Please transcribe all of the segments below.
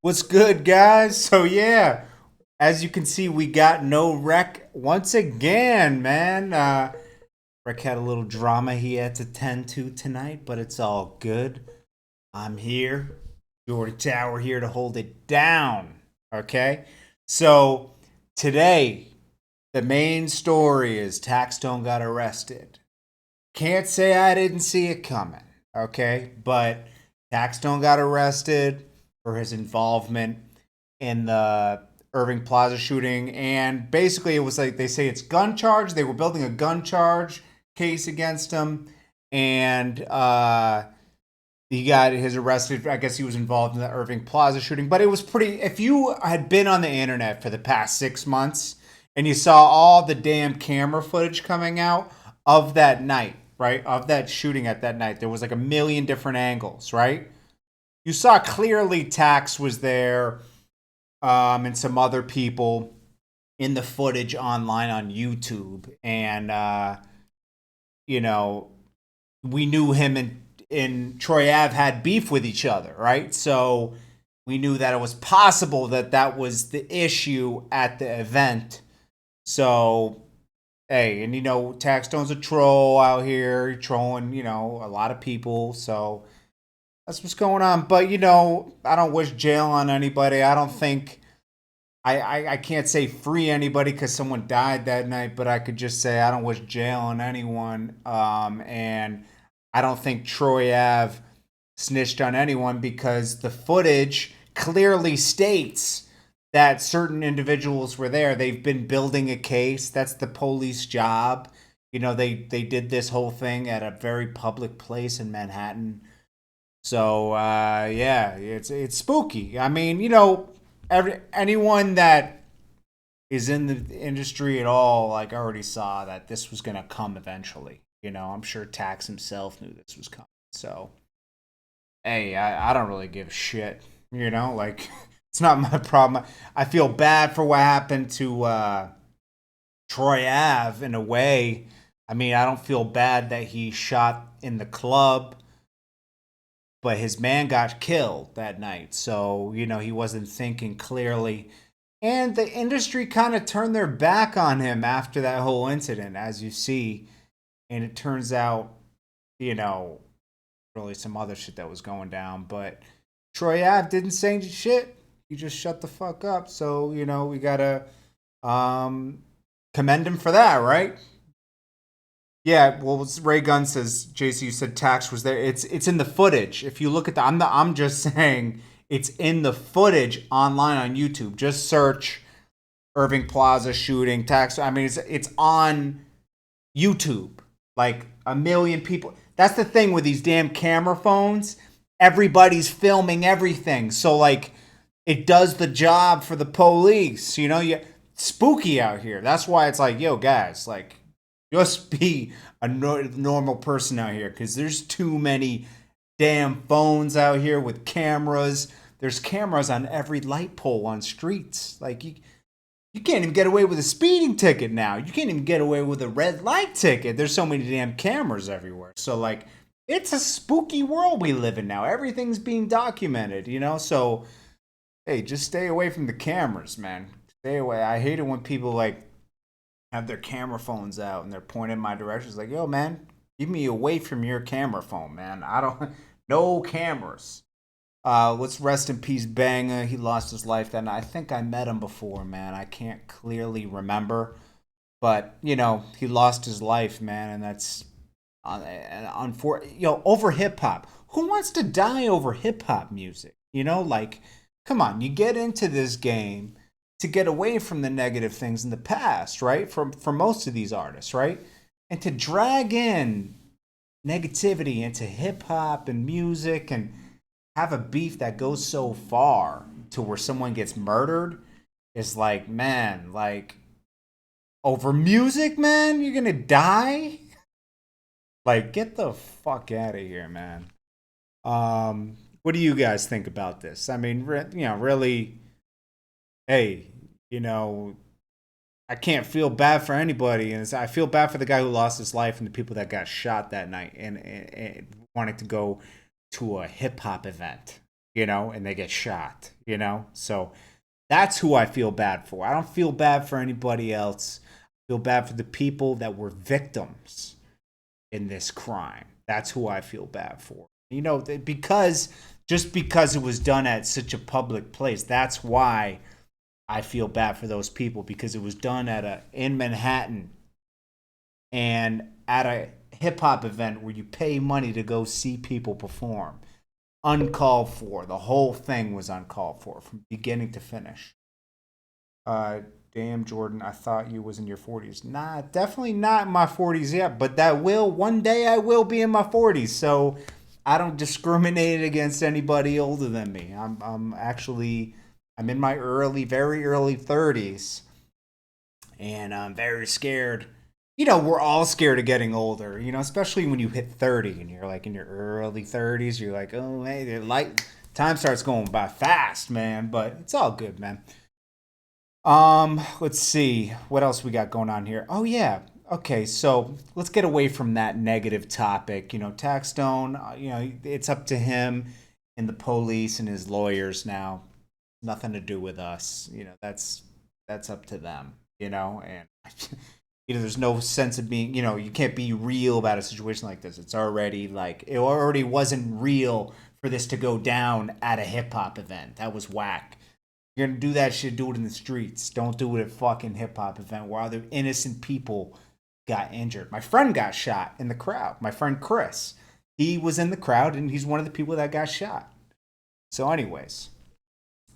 What's good, guys? So yeah, as you can see, we got no rec once again, man. Rec had a little drama he had to tend to tonight, but it's all good. I'm here, Jordan Tower here to hold it down. Okay, so today the main story is Taxstone got arrested. Can't say I didn't see it coming. Okay, but Taxstone got arrested for his involvement in the Irving Plaza shooting, and basically it was like they say it's gun charge. They were building a gun charge case against him, and he got his arrested. I guess he was involved in the Irving Plaza shooting, but it was pretty. If you had been on the internet for the past 6 months and you saw all the damn camera footage coming out of that night, right, of that shooting at that night, there was like a million different angles, right? You saw clearly Tax was there, and some other people in the footage online on YouTube, and you know, we knew him and Troy Ave had beef with each other, right? So we knew that it was possible that that was the issue at the event. So hey, and Taxstone's a troll out here, trolling a lot of people. So that's what's going on. But I don't wish jail on anybody. I don't think I can't say free anybody because someone died that night, but I could just say I don't wish jail on anyone. And I don't think Troy Ave snitched on anyone because the footage clearly states that certain individuals were there. They've been building a case. That's the police job. They did this whole thing at a very public place in Manhattan. So yeah, it's spooky. I mean, anyone that is in the industry at all, like, already saw that this was gonna come eventually. I'm sure Tax himself knew this was coming. So hey, I don't really give a shit. Like it's not my problem. I feel bad for what happened to Troy Ave in a way. I mean, I don't feel bad that he shot in the club, but his man got killed that night. So, he wasn't thinking clearly. And the industry kind of turned their back on him after that whole incident, as you see. And it turns out, you know, really some other shit that was going down. But Troy Ave didn't say shit. He just shut the fuck up. So, we gotta um, commend him for that, right? Yeah, well, Ray Gunn says, JC, you said Tax was there. It's in the footage. If you look at I'm just saying it's in the footage online on YouTube. Just search Irving Plaza shooting Tax. I mean, it's on YouTube. Like a million people. That's the thing with these damn camera phones. Everybody's filming everything. So like it does the job for the police. Spooky out here. That's why it's like, yo, guys, like just be a normal person out here because there's too many damn phones out here with cameras. There's cameras on every light pole on streets. Like you can't even get away with a speeding ticket now. You can't even get away with a red light ticket. There's so many damn cameras everywhere. So like it's a spooky world we live in now. Everything's being documented. So hey, just stay away from the cameras, man. Stay away. I hate it when people like have their camera phones out and they're pointing in my direction. It's like, yo, man, keep me away from your camera phone, man. I don't, no cameras. Let's rest in peace, Banga. He lost his life that night. I think I met him before, man. I can't clearly remember, but he lost his life, man, and that's over hip hop. Who wants to die over hip hop music? Like, come on, you get into this game to get away from the negative things in the past, right? For most of these artists, right? And to drag in negativity into hip hop and music and have a beef that goes so far to where someone gets murdered is like, man, like over music, man, you're gonna die? Like, get the fuck out of here, man. What do you guys think about this? I mean, really, hey, you know, I can't feel bad for anybody, and I feel bad for the guy who lost his life and the people that got shot that night and wanted to go to a hip hop event. and they get shot. So that's who I feel bad for. I don't feel bad for anybody else. I feel bad for the people that were victims in this crime. That's who I feel bad for. Because just because it was done at such a public place, that's why I feel bad for those people, because it was done in Manhattan and at a hip hop event where you pay money to go see people perform. Uncalled for. The whole thing was uncalled for from beginning to finish. Uh, Damn, Jordan, I thought you was in your 40s. Nah, definitely not in my 40s yet, but one day I will be in my 40s. So I don't discriminate against anybody older than me. I'm in my very early 30s, and I'm very scared. We're all scared of getting older, especially when you hit 30 and you're like in your early 30s. You're like, oh, hey, time starts going by fast, man, but it's all good, man. Let's see what else we got going on here. Oh yeah. Okay, so let's get away from that negative topic. Taxstone, it's up to him and the police and his lawyers now. Nothing to do with us. That's up to them, and there's no sense of being, you can't be real about a situation like this. It's already it already wasn't real for this to go down at a hip hop event. That was whack. You're gonna do that shit, do it in the streets. Don't do it at a fucking hip hop event where other innocent people got injured. My friend got shot in the crowd. My friend Chris. He was in the crowd and he's one of the people that got shot. So, anyways,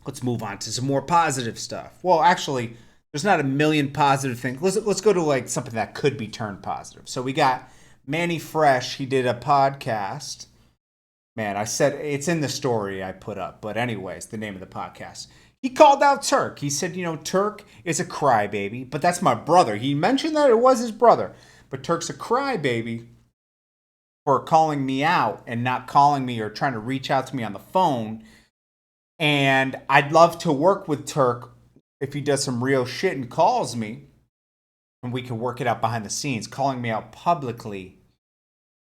let's move on to some more positive stuff. Well, actually, there's not a million positive things. Let's go to something that could be turned positive. So we got Mannie Fresh. He did a podcast. Man, I said it's in the story I put up. But anyways, the name of the podcast. He called out Turk. He said, Turk is a crybaby, but that's my brother. He mentioned that it was his brother, but Turk's a crybaby for calling me out and not calling me or trying to reach out to me on the phone. And I'd love to work with Turk if he does some real shit and calls me and we can work it out behind the scenes. Calling me out publicly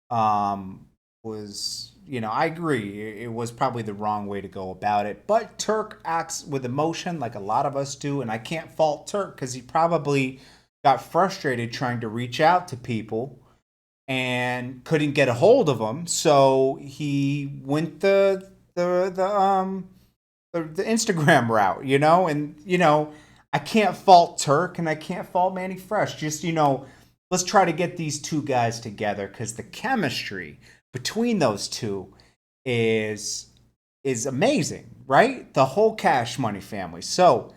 was... I agree. It was probably the wrong way to go about it. But Turk acts with emotion like a lot of us do. And I can't fault Turk because he probably got frustrated trying to reach out to people and couldn't get a hold of them. So he went the Instagram route, And, I can't fault Turk and I can't fault Mannie Fresh. Just, let's try to get these two guys together because the chemistry between those two is amazing, right? The whole Cash Money family. So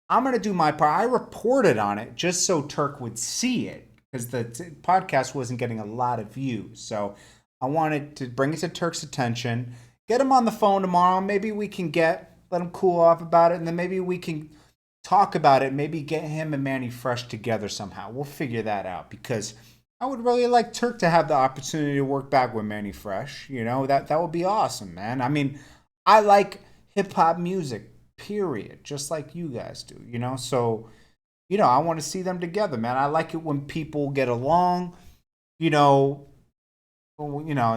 I'm going to do my part. I reported on it just so Turk would see it because the podcast wasn't getting a lot of views. So I wanted to bring it to Turk's attention, get him on the phone tomorrow. Maybe we can let him cool off about it, and then maybe we can talk about it. Maybe get him and Mannie Fresh together somehow. We'll figure that out because I would really like Turk to have the opportunity to work back with Mannie Fresh. That would be awesome, man. I mean, I like hip hop music, period, just like you guys do, So, I want to see them together, man. I like it when people get along, and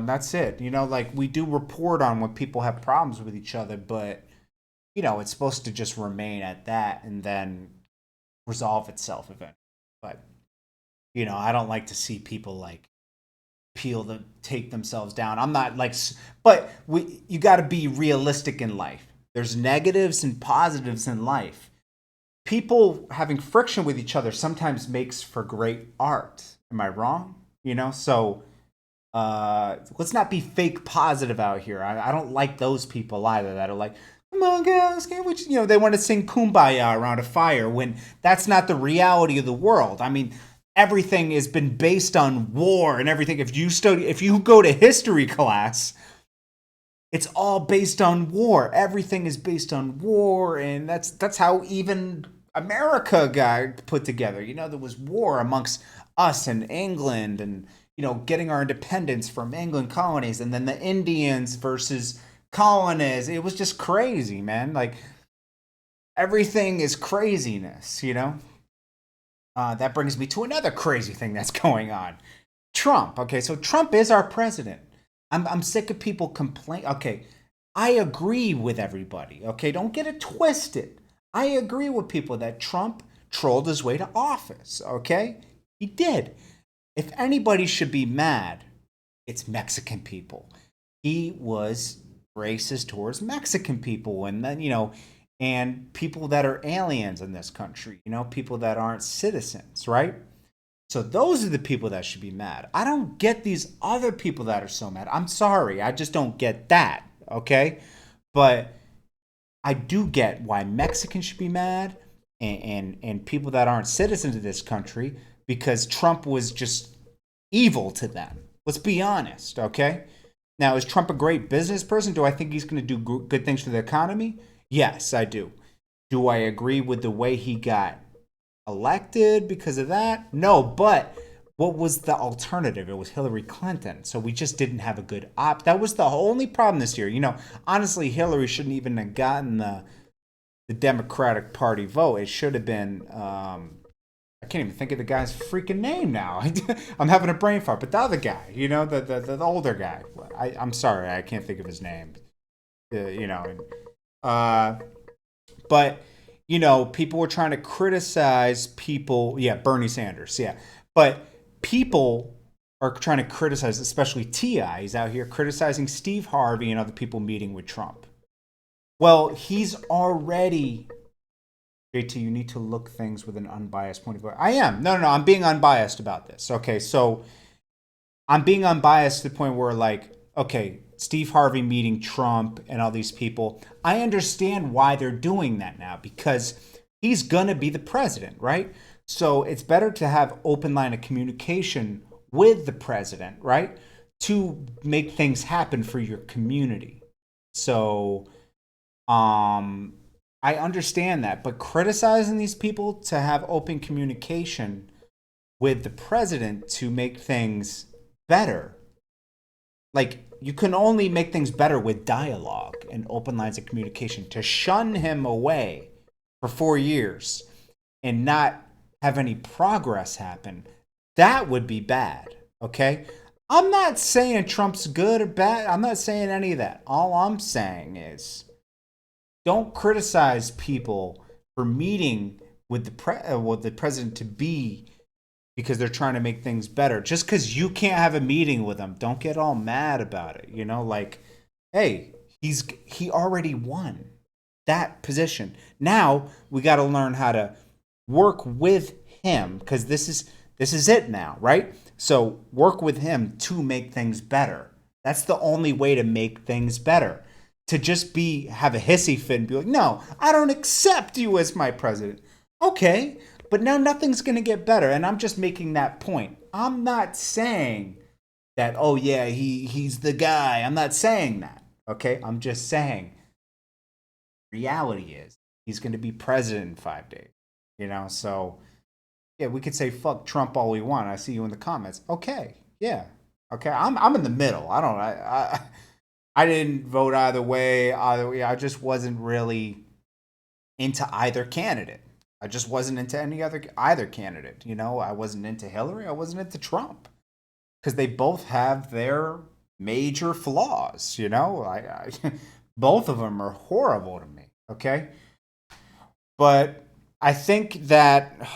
that's it. We do report on when people have problems with each other, but it's supposed to just remain at that and then resolve itself eventually. But I don't like to see people take themselves down. I'm not but you got to be realistic in life. There's negatives and positives in life. People having friction with each other sometimes makes for great art. Am I wrong? So let's not be fake positive out here. I don't like those people either that are like, come on, guys, can't we they want to sing Kumbaya around a fire when that's not the reality of the world. I mean, everything has been based on war and everything. If you go to history class, it's all based on war. Everything is based on war, and that's how even America got put together. There was war amongst us and England, and getting our independence from England colonies, and then the Indians versus colonists. It was just crazy, man. Everything is craziness, That brings me to another crazy thing that's going on. Trump. Okay, so Trump is our president. I'm sick of people complain. Okay, I agree with everybody, okay? Don't get it twisted. I agree with people that Trump trolled his way to office, okay? He did. If anybody should be mad, it's Mexican people. He was racist towards Mexican people, and then, and people that are aliens in this country, people that aren't citizens, right? So those are the people that should be mad. I don't get these other people that are so mad. I'm sorry. I just don't get that. Okay. But I do get why Mexicans should be mad, and people that aren't citizens of this country, because Trump was just evil to them. Let's be honest. Okay. Now, is Trump a great business person? Do I think he's going to do good things for the economy? Yes, I do. Do I agree with the way he got elected because of that? No, but what was the alternative? It was Hillary Clinton. So we just didn't have a good op. That was the only problem this year. Honestly, Hillary shouldn't even have gotten the Democratic Party vote. It should have been I can't even think of the guy's freaking name now. I'm having a brain fart. But the other guy, the older guy. I'm sorry, I can't think of his name. Uh, but people were trying to criticize people. Yeah, Bernie Sanders. Yeah, but people are trying to criticize, especially Ti. He's out here criticizing Steve Harvey and other people meeting with Trump. Well, he's already. JT, you need to look things with an unbiased point of view. I am. No. I'm being unbiased about this. Okay, so I'm being unbiased to the point where, okay, Steve Harvey meeting Trump and all these people, I understand why they're doing that now, because he's going to be the president, right? So it's better to have open line of communication with the president, right? To make things happen for your community. So, I understand that, but criticizing these people to have open communication with the president to make things better, you can only make things better with dialogue and open lines of communication. To shun him away for 4 years and not have any progress happen, that would be bad, okay? I'm not saying Trump's good or bad. I'm not saying any of that. All I'm saying is, don't criticize people for meeting with the president to be, because they're trying to make things better. Just because you can't have a meeting with them, don't get all mad about it. Hey, he already won that position. Now we got to learn how to work with him, because this is it now, right? So work with him to make things better. That's the only way to make things better. To just have a hissy fit and be like, no, I don't accept you as my president. Okay, but now nothing's going to get better. And I'm just making that point. I'm not saying that, oh yeah, he's the guy. I'm not saying that. Okay, I'm just saying reality is he's going to be president in 5 days. So yeah, we could say fuck Trump all we want. I see you in the comments. Okay, yeah. Okay, I'm in the middle. I didn't vote either way. I just wasn't really into either candidate. I just wasn't into either candidate. I wasn't into Hillary. I wasn't into Trump, because they both have their major flaws. Both of them are horrible to me. Okay, but I think that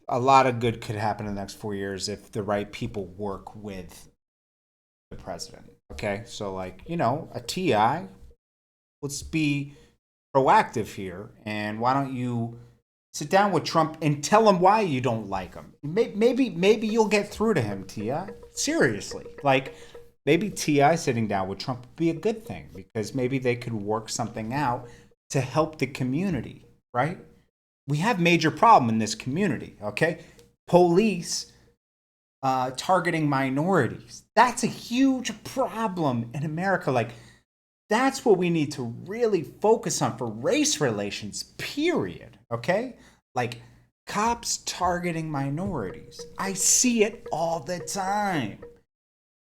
a lot of good could happen in the next 4 years if the right people work with the president. Okay, so a TI, let's be proactive here, and why don't you sit down with Trump and tell him why you don't like him? Maybe you'll get through to him, TI. Seriously, maybe TI sitting down with Trump would be a good thing, because maybe they could work something out to help the community, right? We have major problem in this community, okay? Police targeting minorities. That's a huge problem in America. That's what we need to really focus on for race relations, period. Okay? Cops targeting minorities. I see it all the time.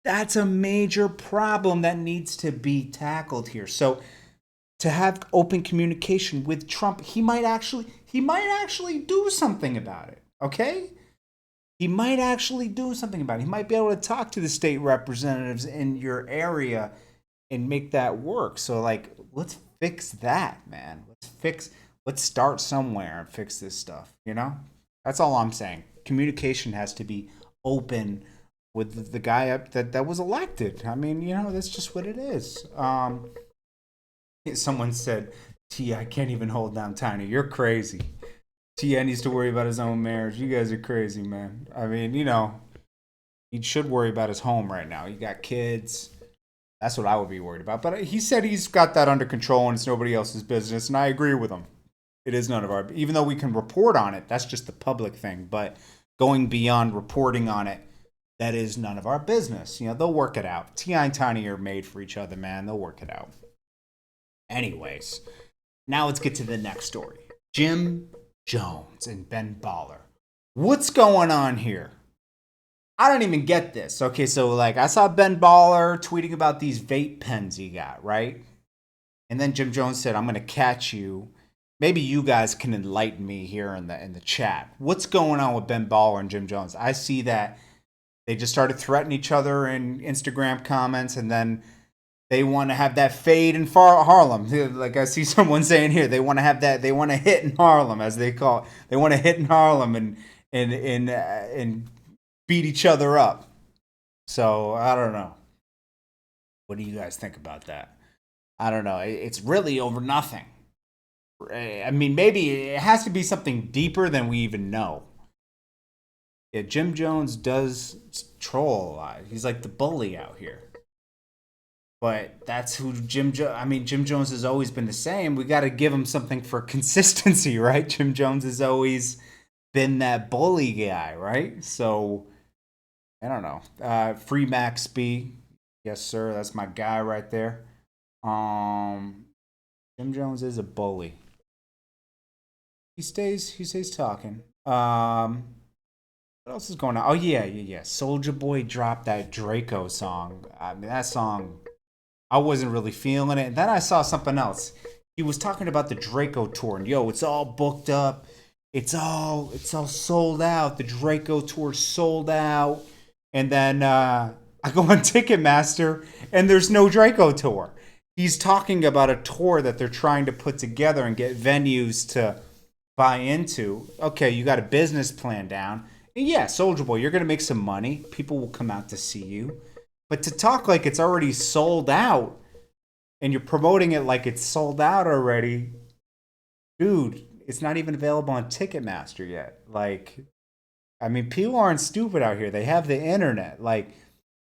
That's a major problem that needs to be tackled here. So to have open communication with Trump, he might actually do something about it. Okay? He might actually do something about it. He might be able to talk to the state representatives in your area and make that work. So like, let's fix that, man. Let's start somewhere and fix this stuff, you know? That's all I'm saying. Communication has to be open with the guy up that was elected. I mean, you know, that's just what it is. Someone said, T, I can't even hold down Tiny. You're crazy. T needs to worry about his own marriage. You guys are crazy, man. I mean, you know, he should worry about his home right now. He got kids. That's what I would be worried about. But he said he's got that under control and it's nobody else's business. And I agree with him. It is none of our, even though we can report on it, that's just the public thing. But going beyond reporting on it, that is none of our business. You know, they'll work it out. T.I. and Tiny are made for each other, man. They'll work it out. Anyways, now let's get to the next story. Jim Jones and Ben Baller. What's going on here? I don't even get this. Okay, so like I saw Ben Baller tweeting about these vape pens he got, right? And then Jim Jones said, "I'm going to catch you." Maybe you guys can enlighten me here in the chat. What's going on with Ben Baller and Jim Jones? I see that they just started threatening each other in Instagram comments, and then they want to have that fade in Harlem. Like I see someone saying here, they want to have that. They want to hit in Harlem, as they call it. They want to hit in Harlem and beat each other up. So I don't know. What do you guys think about that? I don't know. It's really over nothing. I mean, maybe it has to be something deeper than we even know. Yeah, Jim Jones does troll a lot. He's like the bully out here. But that's who I mean, Jim Jones has always been the same. We got to give him something for consistency, right? Jim Jones has always been that bully guy, right? So I don't know. Free Max B, yes sir, that's my guy right there. Jim Jones is a bully. He stays talking. What else is going on? Oh yeah. Soldier Boy dropped that Draco song. I mean, that song, I wasn't really feeling it. And then I saw something else. He was talking about the Draco tour, and yo, it's all booked up. It's all sold out. The Draco tour sold out. And then I go on Ticketmaster, and there's no Draco tour. He's talking about a tour that they're trying to put together and get venues to buy into. Okay, you got a business plan down. And yeah, Soldier Boy, you're going to make some money. People will come out to see you. But to talk like it's already sold out and you're promoting it like it's sold out already, dude, it's not even available on Ticketmaster yet. Like, I mean, people aren't stupid out here. They have the internet. Like,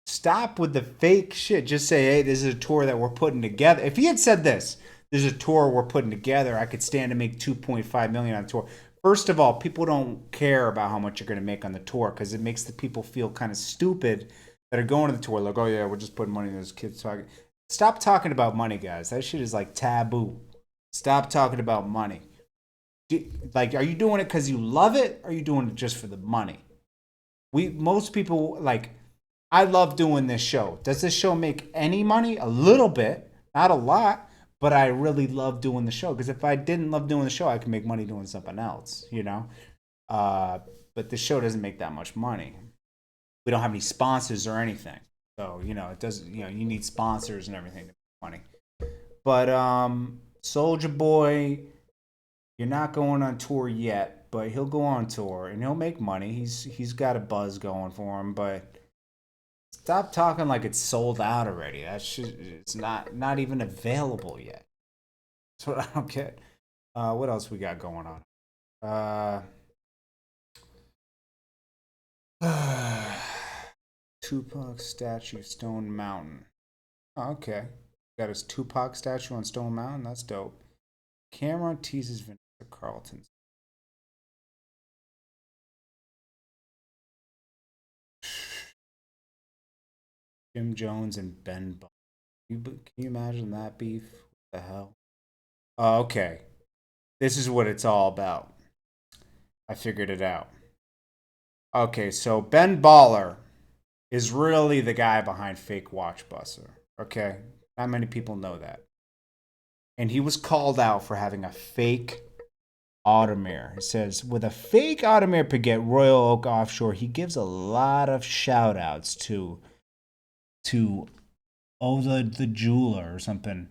stop with the fake shit. Just say, hey, this is a tour that we're putting together. If he had said this, there's a tour we're putting together, I could stand to make 2.5 million on the tour. First of all, people don't care about how much you're going to make on the tour because it makes the people feel kind of stupid that are going to the tour. Like, oh yeah, we're just putting money in those kids talking. Stop talking about money, guys. That shit is like taboo. Stop talking about money. Like, are you doing it because you love it? Or are you doing it just for the money? Most people, like, I love doing this show. Does this show make any money? A little bit, not a lot, but I really love doing the show because if I didn't love doing the show, I could make money doing something else, you know. But the show doesn't make that much money. We don't have any sponsors or anything, so you know it doesn't. You know, you need sponsors and everything to make money. But Soldier Boy, you're not going on tour yet, but he'll go on tour and he'll make money. He's got a buzz going for him, but stop talking like it's sold out already. It's not even available yet. That's what I don't get. What else we got going on? Tupac statue, Stone Mountain. Oh, okay. Got his Tupac statue on Stone Mountain. That's dope. Cameron teases Vanessa Carlton. Jim Jones and Ben Buck. Can you imagine that beef? What the hell? Oh, okay. This is what it's all about. I figured it out. Okay, so Ben Baller is really the guy behind Fake Watchbuster. Okay? Not many people know that. And he was called out for having a fake Audemars. It says, with a fake Audemars Piguet Royal Oak Offshore, he gives a lot of shout outs to Oh, the jeweler or something.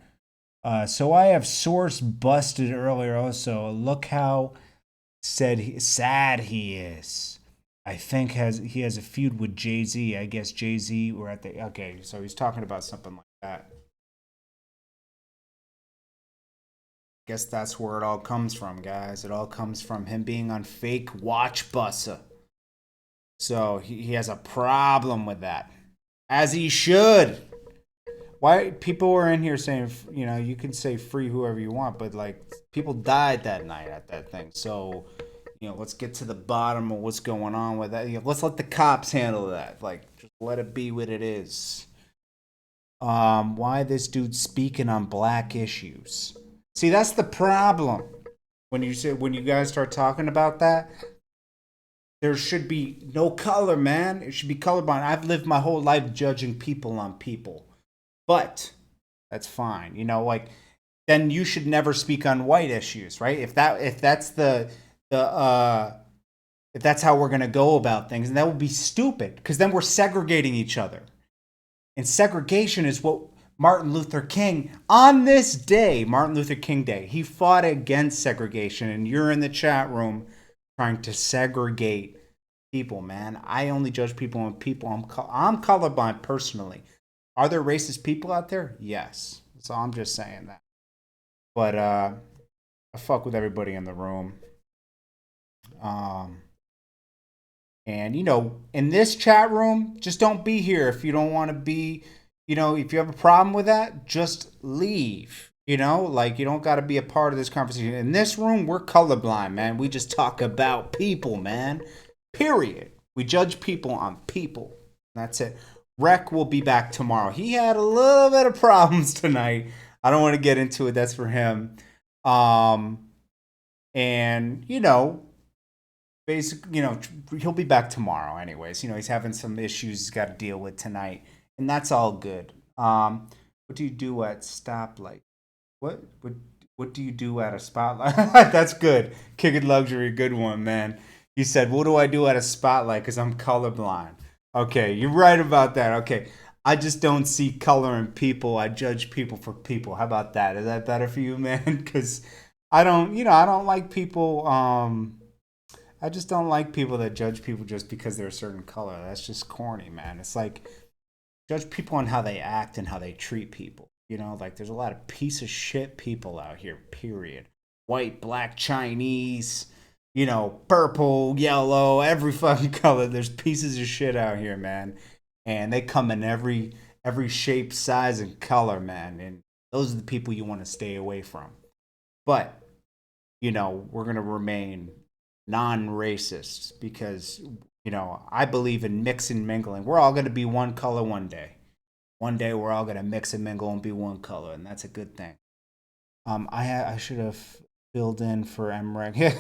So I have source busted earlier also. Look how sad he is. I think he has a feud with Jay-Z. I guess Jay-Z were at the okay, so he's talking about something like that. Guess that's where it all comes from, guys. It all comes from him being on fake watch buster. So he has a problem with that. As he should. Why people were in here saying, you can say free whoever you want, but like people died that night at that thing. So, let's get to the bottom of what's going on with that. Let's let the cops handle that. Like, just let it be what it is. Why this dude speaking on black issues? See, that's the problem. When you guys start talking about that, there should be no color, man. It should be colorblind. I've lived my whole life judging people on people. But that's fine. Like then you should never speak on white issues, right? If that's the if that's how we're gonna go about things, and that would be stupid because then we're segregating each other. And segregation is what Martin Luther King on this day, Martin Luther King Day, he fought against segregation, and you're in the chat room trying to segregate people, man. I only judge people on people. I'm colorblind personally. Are there racist people out there? Yes. So I'm just saying that. But I fuck with everybody in the room. Um, and in this chat room, just don't be here if you don't want to be. If you have a problem with that, just leave. Like you don't got to be a part of this conversation. In this room, we're colorblind, man. We just talk about people, man. Period. We judge people on people. That's it. Rec will be back tomorrow. He had a little bit of problems tonight. I don't want to get into it. That's for him. Um, and basically, he'll be back tomorrow. Anyways, he's having some issues he's got to deal with tonight, and that's all good. What do you do at stoplight? What do you do at a spotlight? That's good. Kicking luxury, good one, man. He said, "What do I do at a spotlight? Because I'm colorblind." Okay, you're right about that. Okay, I just don't see color in people. I judge people for people. How about that? Is that better for you, man? Because I don't like people. I just don't like people that judge people just because they're a certain color. That's just corny, man. It's like judge people on how they act and how they treat people. Like there's a lot of piece of shit people out here, period. White, black, Chinese, purple, yellow, every fucking color. There's pieces of shit out here, man. And they come in every shape, size, and color, man. And those are the people you want to stay away from. But, we're gonna remain non-racist because, I believe in mix and mingling. We're all gonna be one color one day. One day we're all gonna mix and mingle and be one color, and that's a good thing. I should have filled in for MREC.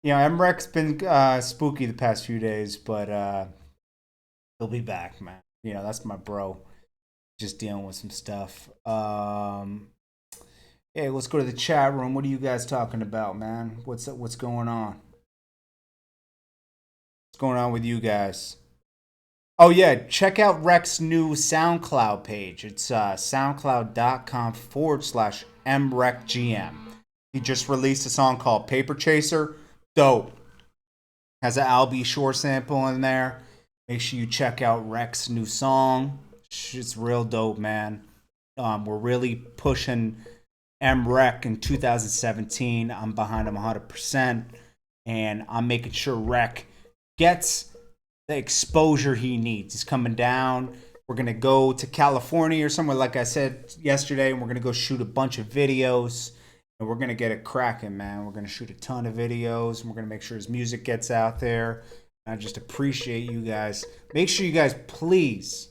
MREC's been spooky the past few days, but he'll be back, man. That's my bro. Just dealing with some stuff. Hey, let's go to the chat room. What are you guys talking about, man? What's going on? What's going on with you guys? Oh yeah, check out Rex's new SoundCloud page. It's soundcloud.com/mrecgm. He just released a song called Paper Chaser. Dope. Has an Al B. Shore sample in there. Make sure you check out Rex's new song. It's real dope, man. We're really pushing MREC in 2017. I'm behind him 100%. And I'm making sure Rec gets the exposure he needs. He's coming down. We're going to go to California or somewhere, like I said yesterday, and we're going to go shoot a bunch of videos. And we're going to get it cracking, man. We're going to shoot a ton of videos, and we're going to make sure his music gets out there. And I just appreciate you guys. Make sure you guys, please,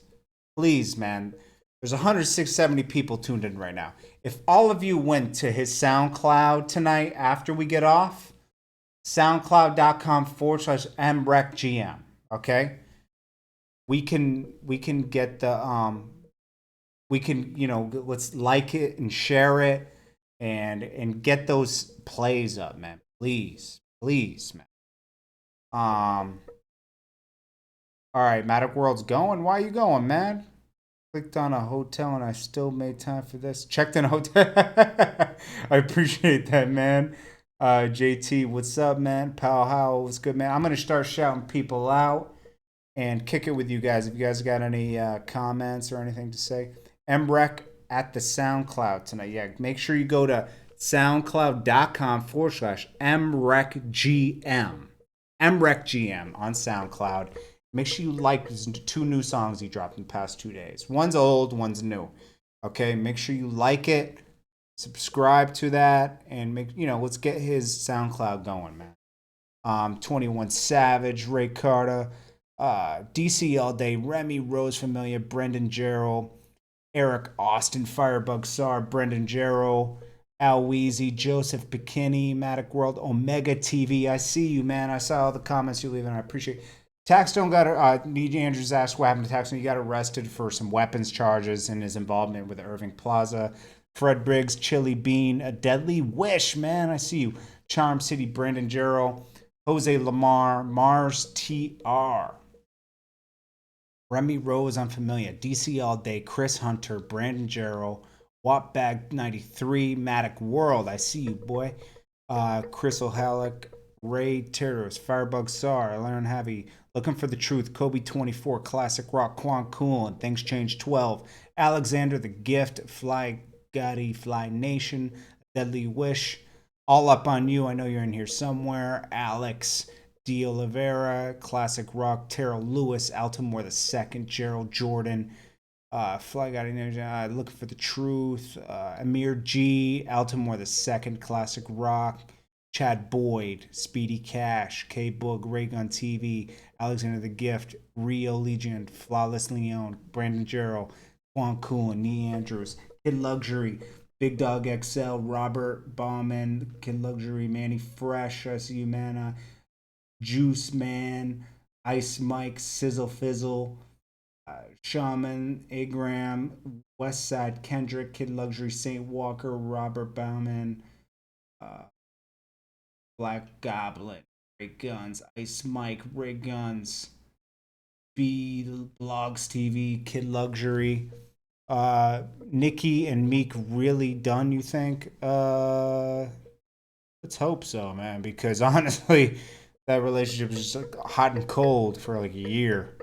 man. There's 170 people tuned in right now. If all of you went to his SoundCloud tonight after we get off, soundcloud.com/mrecgm. Okay, we can get the we can let's like it and share it and get those plays up, man. Please, man. All right, Matic World's going. Why are you going, man? Clicked on a hotel and I still made time for this. Checked in a hotel. I appreciate that, man. JT, what's up, man? Pal Howell, what's good, man? I'm gonna start shouting people out and kick it with you guys. If you guys got any comments or anything to say, MREC at the SoundCloud tonight. Yeah, make sure you go to soundcloud.com/MRECGM. MRECGM on SoundCloud. Make sure you like these 2 new songs he dropped in the past 2 days. One's old, one's new. Okay, make sure you like it, subscribe to that, and let's get his SoundCloud going, man. 21 Savage, Ray Carter, DC All Day, Remy Rose Familia, Brendan Gerald, Eric Austin, Firebug Sar, Brendan Gerald, Al Weezy, Joseph Bikini, Matic World, Omega TV. I see you, man. I saw all the comments you leave, and I appreciate it. Taxstone got Need Andrews asked what happened to Taxstone. He got arrested for some weapons charges and his involvement with Irving Plaza. Fred Briggs, Chili Bean, A Deadly Wish, man. I see you. Charm City, Brandon Gerald, Jose Lamar, Mars TR. Remy Rose, Unfamiliar, DC All Day, Chris Hunter, Brandon Gerald, Wattbag 93, Matic World, I see you, boy. Chris O'Halleck, Ray Terrors, Firebug Sar, Aaron Heavy, Looking for the Truth, Kobe 24, Classic Rock, Quan Cool, and Things Change 12, Alexander the Gift, Fly Gotti, Fly Nation, Deadly Wish, All Up on You, I know you're in here somewhere, Alex, D. Oliveira, Classic Rock, Terrell Lewis, Altamore II, Gerald Jordan, Fly Gotti, Looking for the Truth, Amir G, Altamore II, Classic Rock, Chad Boyd, Speedy Cash, K Boog, Raygun TV, Alexander the Gift, Rio Legion, Flawless Leon, Brandon Gerald, Quan Coolin, Nee Andrews, Kid Luxury, Big Dog XL, Robert Bauman, Kid Luxury, Manny Fresh, I see you, man. Juice Man, Ice Mike, Sizzle Fizzle, Shaman, Agram, Westside, Kendrick, Kid Luxury, Saint Walker, Robert Bauman, uh, Black Goblin, Ray Guns, Ice Mike, Ray Guns, B Blogs TV, Kid Luxury. Nikki and Meek really done, you think? Let's hope so, man, because honestly, that relationship is just like hot and cold for like a year.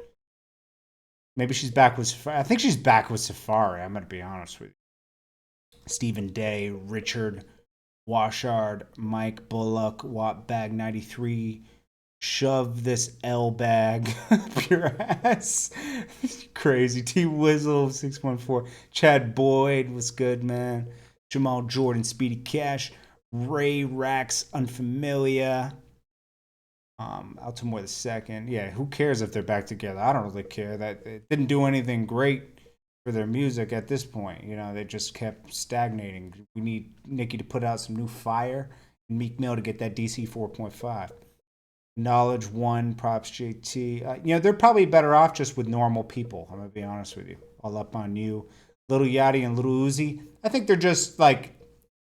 Maybe she's back with. I think she's back with Safari. I'm gonna be honest with you. Stephen Day, Richard Washard, Mike Bullock, Wattbag 93, Shove This L Bag, Pure Ass, Crazy T Wizzle 614, Chad Boyd was good, man. Jamal Jordan, Speedy Cash, Ray Rax, Unfamiliar. Altamore II. Yeah, who cares if they're back together? I don't really care. That it didn't do anything great for their music at this point. They just kept stagnating. We need Nicki to put out some new fire and Meek Mill to get that DC 4.5. Knowledge One, Props JT. They're probably better off just with normal people. I'm gonna be honest with you. All Up on You, Little Yachty and Little Uzi. I think they're just like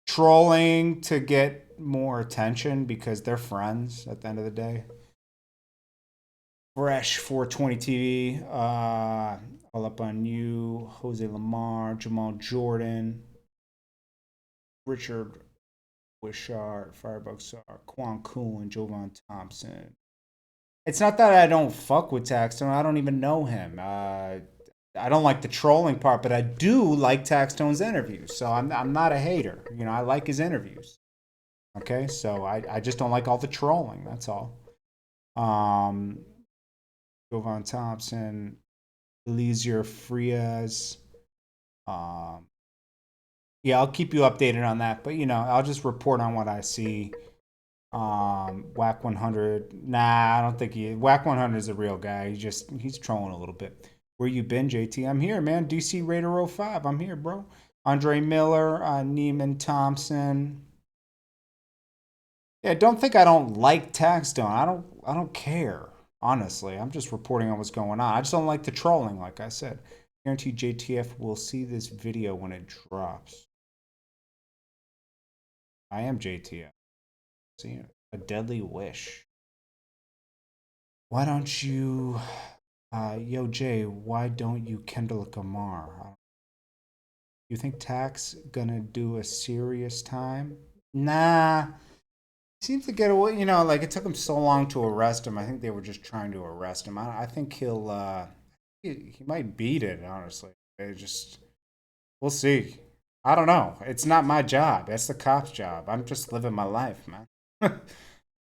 trolling to get more attention because they're friends at the end of the day. Fresh 420 TV, All Up on You, Jose Lamar, Jamal Jordan, Richard Wishart, Firebug Sar, Quan Cool, and Jovan Thompson. It's not that I don't fuck with Taxstone. I don't even know him. I don't like the trolling part, but I do like Taxstone's interviews. So I'm not a hater. I like his interviews. Okay, so I just don't like all the trolling. That's all. Jovan Thompson, Eliezer Frias. Yeah, I'll keep you updated on that. But I'll just report on what I see. Whack 100. Nah, I don't think Whack 100 is a real guy. He's trolling a little bit. Where you been, JT? I'm here, man. DC Raider 05. I'm here, bro. Andre Miller, Neiman Thompson. Yeah, don't think I don't like Taxstone. I don't care. Honestly, I'm just reporting on what's going on. I just don't like the trolling, like I said. Guarantee JTF will see this video when it drops. I am JTF. See, A Deadly Wish. Why don't you Yo, Jay, why don't you Kendrick Lamar? You think Tax gonna do a serious time? Nah. Seems to get away. Like it took him so long to arrest him. I think they were just trying to arrest him. I think he might beat it. Honestly, they just we'll see. I don't know. It's not my job. That's the cop's job. I'm just living my life, man.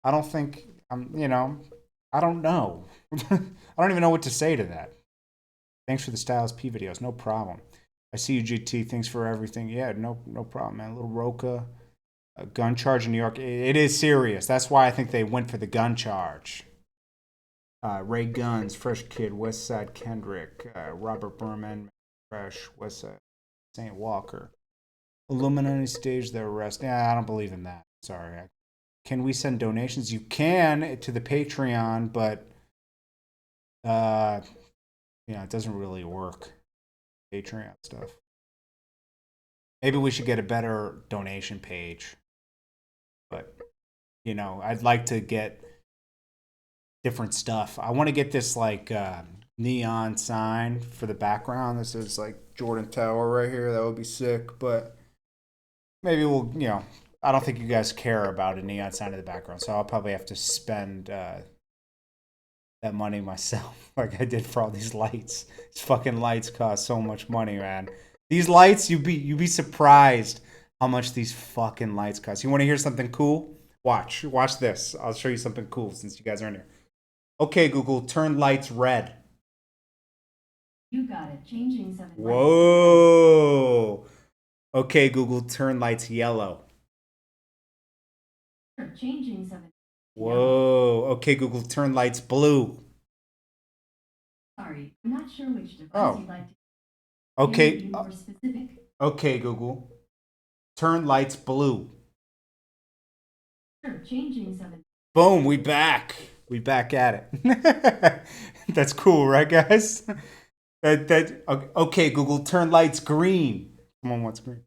I don't think I'm. I don't know. I don't even know what to say to that. Thanks for the Styles P videos. No problem. I see you, GT. Thanks for everything. Yeah, no problem, man. Little Roca. A gun charge in New York. It is serious. That's why I think they went for the gun charge. Ray Guns, Fresh Kid, West Side Kendrick, Robert Berman, Fresh, West Side, St. Walker. Illuminati staged their arrest. Yeah, I don't believe in that. Sorry. Can we send donations? You can to the Patreon, but uh, it doesn't really work. Patreon stuff. Maybe we should get a better donation page. But I'd like to get different stuff. I want to get this like neon sign for the background. This is like Jordan Tower right here. That would be sick. But maybe I don't think you guys care about a neon sign in the background, so I'll probably have to spend that money myself, like I did for all these lights. These fucking lights cost so much money, man. These lights, you'd be surprised how much these fucking lights cost. You want to hear something cool? Watch this. I'll show you something cool since you guys are in here. Okay, Google, turn lights red. You got it. Changing 7 Whoa. Okay, Google, turn lights yellow. Changing 7 yellow. Whoa. Okay, Google, turn lights blue. Sorry, I'm not sure which device Oh. you'd like to. Can you Okay. be more specific? Okay, Google, turn lights blue. Sure, changing 7. Boom, we back. We back at it. That's cool, right, guys? Okay, Google, turn lights green. Come on, what's green?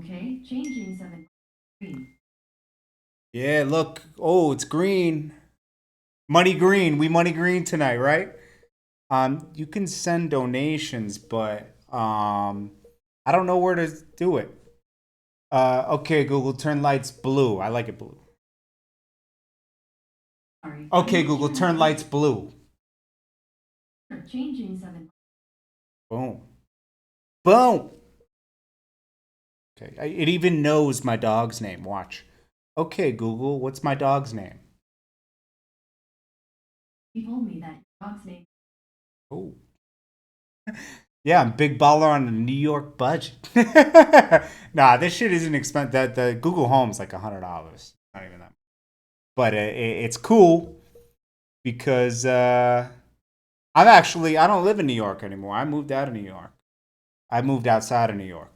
Okay, changing 7 green. Yeah, look. Oh, it's green. Money green. We money green tonight, right? You can send donations, but I don't know where to do it. Okay, Google, turn lights blue. I like it blue. Sorry. Okay, Google, turn lights blue. Sure, changing 7. Boom. Boom. Okay, it even knows my dog's name. Watch. Okay, Google, what's my dog's name? He told me that your dog's name. Oh. Yeah, I'm big baller on the New York budget. Nah, this shit isn't expensive. The Google Home's like $100. Not even that. But it's cool because I don't live in New York anymore. I moved out of New York. I moved outside of New York.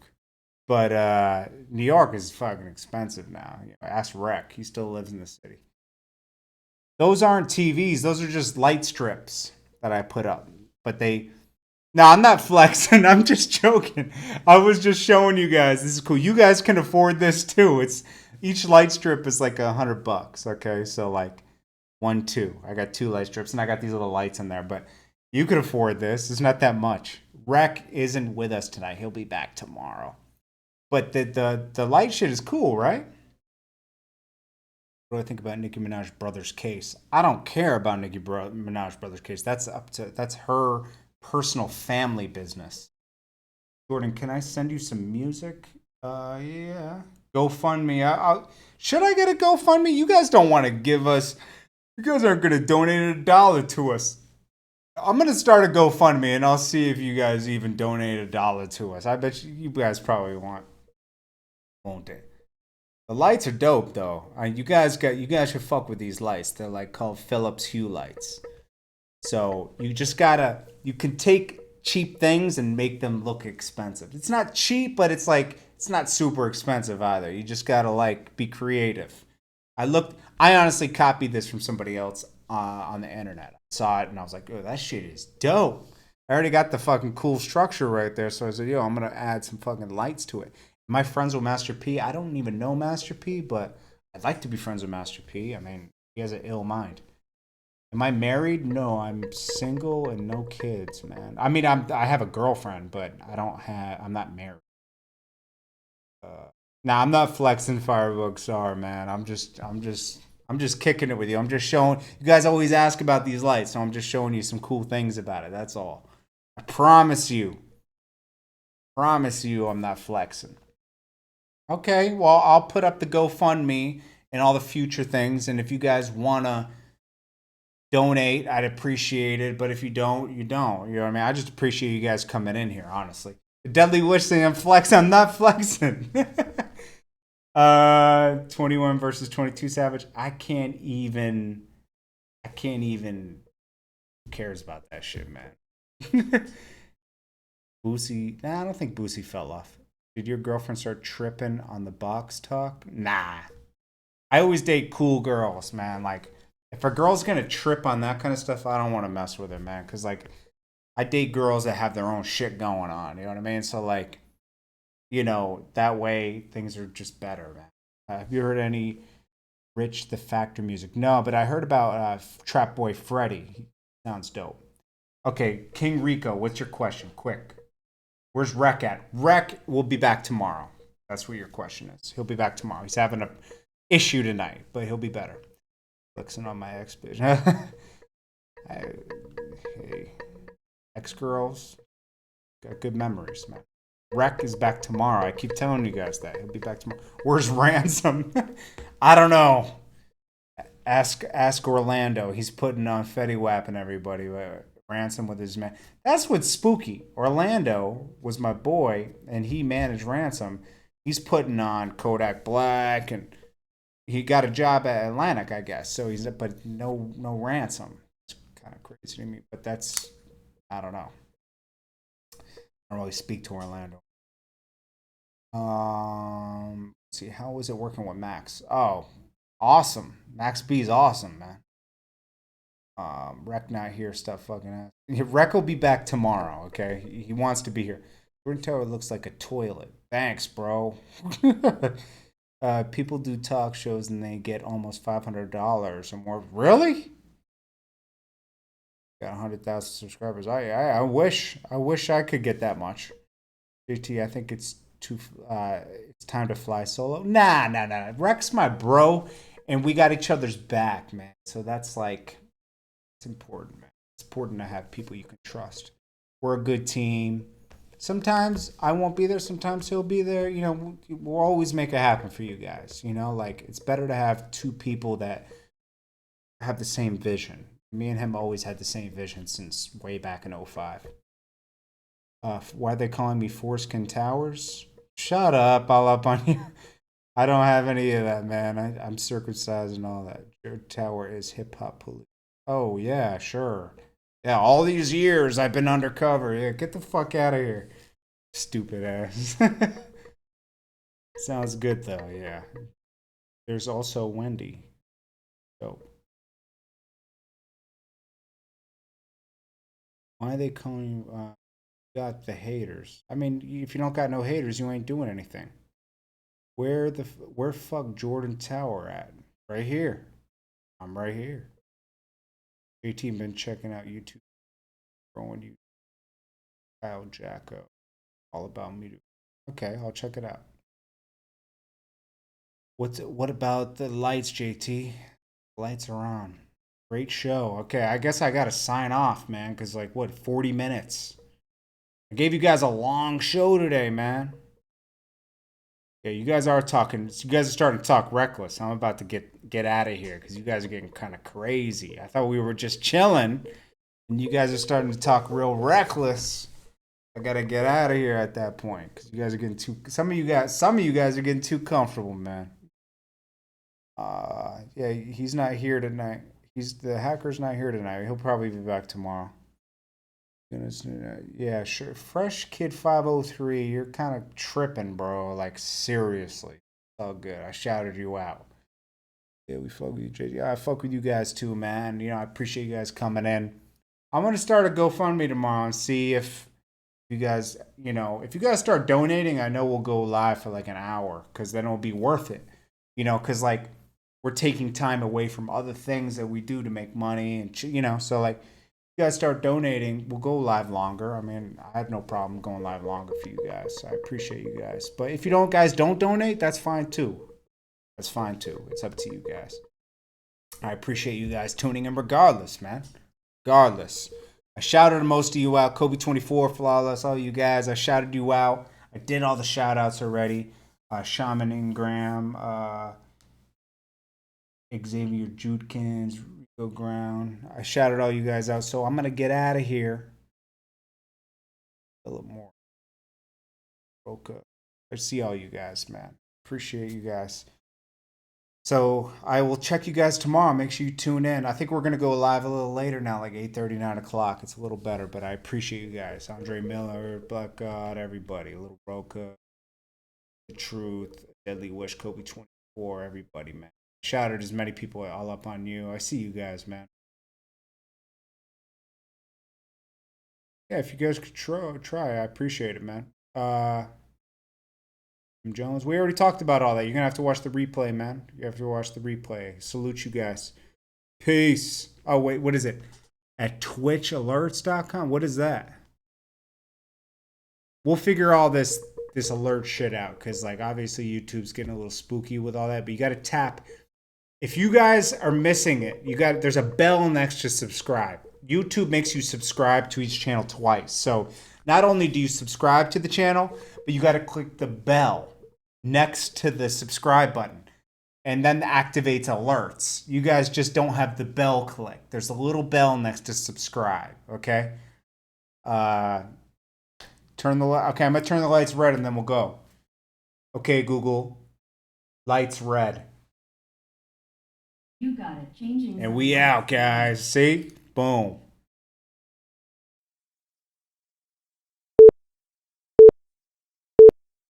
But New York is fucking expensive now. Ask Rec. He still lives in the city. Those aren't TVs. Those are just light strips that I put up. But they. No, I'm not flexing. I'm just joking. I was just showing you guys. This is cool. You guys can afford this too. It's each light strip is like $100. Okay, so like 1, 2. I got 2 light strips and I got these little lights in there. But you could afford this. It's not that much. Rec isn't with us tonight. He'll be back tomorrow. But the light shit is cool, right? What do I think about Nicki Minaj brothers case? I don't care about Minaj brothers case. That's her personal family business. Jordan, can I send you some music? Yeah. GoFundMe. Should I get a GoFundMe? You guys don't want to give us. You guys aren't gonna donate $1 to us. I'm gonna start a GoFundMe and I'll see if you guys even donate $1 to us. I bet you guys probably won't they? The lights are dope though. You guys should fuck with these lights. They're like called Philips Hue lights. So you can take cheap things and make them look expensive. It's not cheap, but it's not super expensive either. You just gotta like be creative. I honestly copied this from somebody else on the internet. I saw it and I was like, oh, that shit is dope. I already got the fucking cool structure right there. So I said, yo, I'm gonna add some fucking lights to it. Am I friends with Master P? I don't even know Master P, but I'd like to be friends with Master P. I mean, he has an ill mind. Am I married? No, I'm single and no kids, man. I mean, I have a girlfriend, but I'm not married. Uh, nah, I'm not flexing firework. Sorry, man. I'm just kicking it with you. I'm just showing. You guys always ask about these lights, so I'm just showing you some cool things about it. That's all. I promise you. Promise you, I'm not flexing. Okay, well, I'll put up the GoFundMe and all the future things, and if you guys wanna donate, I'd appreciate it. But if you don't, you don't. You know what I mean? I just appreciate you guys coming in here, honestly. The Deadly Wish thing, I'm flexing. I'm not flexing. 21 versus 22 Savage. I can't even. Who cares about that shit, man? Boosie. Nah, I don't think Boosie fell off. Did your girlfriend start tripping on the box talk? Nah. I always date cool girls, man. Like, if a girl's gonna trip on that kind of stuff, I don't want to mess with her, man. Cause like, I date girls that have their own shit going on. You know what I mean? So like, that way things are just better, man. Have you heard any Rich the Factor music? No, but I heard about Trap Boy Freddy. He sounds dope. Okay, King Rico, what's your question? Quick. Where's Rec at? Rec will be back tomorrow. That's what your question is. He'll be back tomorrow. He's having a issue tonight, but he'll be better. Flexing on my ex bitch. Hey, ex girls got good memories, man. Rec is back tomorrow. I keep telling you guys that he'll be back tomorrow. Where's Ransom? I don't know. Ask Orlando. He's putting on Fetty Wap and everybody. Ransom with his man. That's what's spooky. Orlando was my boy, and he managed Ransom. He's putting on Kodak Black, and he got a job at Atlantic, I guess. So but no Ransom. It's kind of crazy to me, but I don't know. I don't really speak to Orlando. Let's see, how was it working with Max? Oh, awesome. Max B is awesome, man. Rec not here, stuff fucking ass. Rec will be back tomorrow, okay? He wants to be here. Jordan Tower looks like a toilet. Thanks, bro. People do talk shows and they get almost $500 or more. Really? Got 100,000 subscribers. I wish I could get that much. JT, I think it's time to fly solo. Nah. Rec's my bro, and we got each other's back, man. So that's like, it's important, man. It's important to have people you can trust. We're a good team. Sometimes I won't be there. Sometimes he'll be there. We'll always make it happen for you guys. Like it's better to have two people that have the same vision. Me and him always had the same vision since way back in '05. Why are they calling me Foreskin Towers? Shut up. I'll up on you. I don't have any of that, man. I'm circumcised and all that. Your tower is hip hop police. Oh, yeah, sure. Yeah, all these years I've been undercover. Yeah, get the fuck out of here. Stupid ass. Sounds good, though, yeah. There's also Wendy. Dope. Why are they calling you, got the haters? I mean, if you don't got no haters, you ain't doing anything. Where fuck Jordan Tower at? Right here. I'm right here. 18 been checking out YouTube, growing you, Kyle Jacko, all about me. Okay, I'll check it out. What about the lights, JT? Lights are on. Great show. Okay, I guess I gotta sign off, man. Cause like what, 40 minutes? I gave you guys a long show today, man. Yeah, you guys are talking. You guys are starting to talk reckless. I'm about to get out of here because you guys are getting kind of crazy. I thought we were just chilling, and you guys are starting to talk real reckless. I gotta get out of here at that point because you guys are getting too. Some of you guys are getting too comfortable, man. Yeah, he's not here tonight. The hacker's not here tonight. He'll probably be back tomorrow. Yeah, sure. Fresh Kid 503, you're kind of tripping, bro. Like, seriously. It's all good. I shouted you out. Yeah, we fuck with you, JD. I fuck with you guys too, man. I appreciate you guys coming in. I'm going to start a GoFundMe tomorrow and see if you guys, if you guys start donating, I know we'll go live for like an hour because then it'll be worth it. Because like, we're taking time away from other things that we do to make money, and so like you guys start donating, we'll go live longer. I mean, I have no problem going live longer for you guys. I appreciate you guys. But if you don't donate, that's fine too. That's fine too. It's up to you guys. I appreciate you guys tuning in regardless, man. Regardless. I shouted most of you out. Kobe24, Flawless, all you guys. I shouted you out. I did all the shout outs already. Shaman Ingram, Xavier Judkins, Rico Ground. I shouted all you guys out. So I'm going to get out of here. A little more. Okay. I see all you guys, man. Appreciate you guys. So I will check you guys tomorrow. Make sure you tune in. I think we're gonna go live a little later now, like 8:30, 9 o'clock. It's a little better, but I appreciate you guys. Andre Miller, Black God, everybody, Little Roca, The Truth, Deadly Wish, Kobe 24, everybody, man. Shout out as many people all up on you. I see you guys, man. Yeah, if you guys could try, I appreciate it, man. Jones. We already talked about all that. You're gonna have to watch the replay, man. You have to watch the replay. Salute you guys. Peace. Oh wait, what is it? At twitchalerts.com? What is that? We'll figure all this alert shit out, because like obviously YouTube's getting a little spooky with all that, but you gotta tap. If you guys are missing it, there's a bell next to subscribe. YouTube makes you subscribe to each channel twice. So not only do you subscribe to the channel, but you got to click the bell next to the subscribe button, and then activates alerts. You guys just don't have the bell click. There's a little bell next to subscribe. Okay. Okay, I'm gonna turn the lights red and then we'll go. Okay, Google, lights red. You got it. Changing. And we out, guys. See? Boom.